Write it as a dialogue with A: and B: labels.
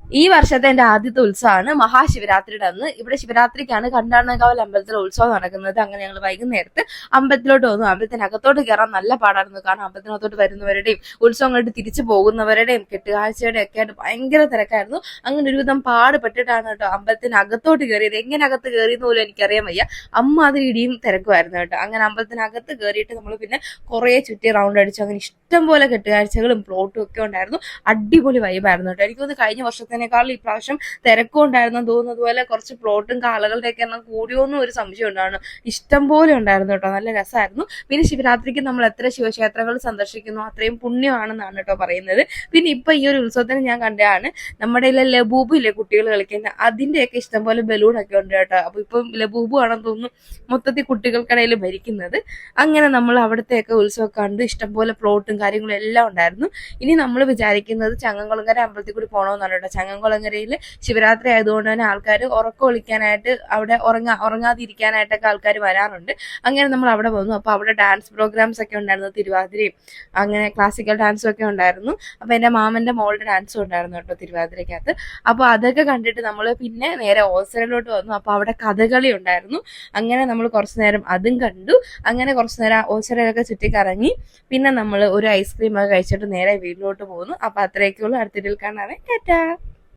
A: ഈ വർഷത്തെ എന്റെ ആദ്യത്തെ ഉത്സവമാണ് മഹാശിവരാത്രിയുടെ അന്ന്. ഇവിടെ ശിവരാത്രിക്കാണ് കണ്ടാണക്കാവൽ അമ്പലത്തിലെ ഉത്സവം നടക്കുന്നത്. അങ്ങനെ ഞങ്ങൾ വൈകുന്നേരത്ത് അമ്പലത്തിലോട്ട് വന്നു. അമ്പലത്തിനകത്തോട്ട് കയറാൻ നല്ല പാടായിരുന്നു. കാരണം അമ്പലത്തിനകത്തോട്ട് വരുന്നവരുടെയും ഉത്സവം കണ്ട് തിരിച്ചു പോകുന്നവരുടെയും കെട്ടുകാഴ്ചയുടെ ഒക്കെ ആയിട്ട് ഭയങ്കര തിരക്കായിരുന്നു. അങ്ങനെ ഒരുവിധം പാടുപെട്ടിട്ടാണ് കേട്ടോ അമ്പലത്തിനകത്തോട്ട് കയറിയത്. എങ്ങനെ അകത്ത് കയറിയെന്ന് പോലും എനിക്കറിയാൻ വയ്യ. അത് ഇടിയും തിരക്കുമായിരുന്നു കേട്ടോ. അങ്ങനെ അമ്പലത്തിനകത്ത് കയറിയിട്ട് നമ്മൾ പിന്നെ കുറെ ചുറ്റി റൗണ്ട് അടിച്ചു. അങ്ങനെ ഇഷ്ടം പോലെ കെട്ടുകാഴ്ചകളും പ്ലോട്ടും ഒക്കെ ഉണ്ടായിരുന്നു. അടിപൊളി വൈബായിരുന്നു കേട്ടോ. എനിക്ക് തോന്നുന്നു കഴിഞ്ഞ വർഷത്തിനേക്കാളും ഇപ്രാവശ്യം തിരക്കും ഉണ്ടായിരുന്നു തോന്നുന്നത് പോലെ കുറച്ച് പ്ലോട്ടും കാളുകളുടെ ഒക്കെ എണ്ണം കൂടിയോന്നും ഒരു സംശയം ഉണ്ടായിരുന്നു. ഇഷ്ടം പോലെ ഉണ്ടായിരുന്നു കേട്ടോ. നല്ല രസമായിരുന്നു. പിന്നെ ശിവരാത്രിക്ക് നമ്മൾ എത്ര ശിവക്ഷേത്രങ്ങൾ സന്ദർശിക്കുന്നു അത്രയും പുണ്യമാണെന്നാണ് കേട്ടോ പറയുന്നത്. പിന്നെ ഇപ്പൊ ഈ ഒരു ഉത്സവത്തിന് ഞാൻ കണ്ടതാണ് നമ്മുടെ ലബൂബു ഇല്ലേ കുട്ടികൾ കളിക്കുന്ന, അതിന്റെയൊക്കെ ഇഷ്ടം പോലെ ബലൂണൊക്കെ ഉണ്ട് കേട്ടോ. അപ്പൊ ഇപ്പം ലബൂബു ആണെന്ന് തോന്നുന്നു മൊത്തത്തിൽ കുട്ടികൾക്കിടയിൽ ഭരിക്കുന്നത്. അങ്ങനെ നമ്മൾ അവിടത്തെയൊക്കെ ഉത്സവം കണ്ട് ഇഷ്ടംപോലെ പ്ലോട്ടും കാര്യങ്ങളും എല്ലാം ഉണ്ടായിരുന്നു. ഇനി നമ്മൾ വിചാരിക്കുന്നത് ചങ്ങംകുളങ്ങര അമ്പലത്തിൽ കൂടി പോകണമെന്നാണ് കേട്ടോ. ചങ്ങംകുളങ്ങരയിൽ ശിവരാത്രി ആയതുകൊണ്ട് തന്നെ ആൾക്കാർ ഉറക്കം ഒളിക്കാനായിട്ട് അവിടെ ഉറങ്ങാതിരിക്കാനായിട്ടൊക്കെ ആൾക്കാർ വരാറുണ്ട്. അങ്ങനെ നമ്മൾ അവിടെ വന്നു. അപ്പോൾ അവിടെ ഡാൻസ് പ്രോഗ്രാംസ് ഒക്കെ ഉണ്ടായിരുന്നു. തിരുവാതിരയും അങ്ങനെ ക്ലാസിക്കൽ ഡാൻസും ഒക്കെ ഉണ്ടായിരുന്നു. അപ്പോൾ എൻ്റെ മാമൻ്റെ മോളുടെ ഡാൻസും ഉണ്ടായിരുന്നു കേട്ടോ തിരുവാതിരക്കകത്ത്. അപ്പോൾ അതൊക്കെ കണ്ടിട്ട് നമ്മൾ പിന്നെ നേരെ ഓസരയിലോട്ട് വന്നു. അപ്പോൾ അവിടെ കഥകളി ഉണ്ടായിരുന്നു. അങ്ങനെ നമ്മൾ കുറച്ച് നേരം അതും കണ്ടു. അങ്ങനെ കുറച്ച് നേരം ഓസരയിലൊക്കെ ചുറ്റിക്കറങ്ങി പിന്നെ നമ്മൾ ഒരു ഐസ്ക്രീം ഒക്കെ കഴിച്ചിട്ട് നേരെ വീട്ടിലോട്ട് പോകുന്നു. അപ്പൊ അത്രയൊക്കെയുള്ളൂ. അടുത്ത വീഡിയോയിൽ കാണാവേ. ടാറ്റാ.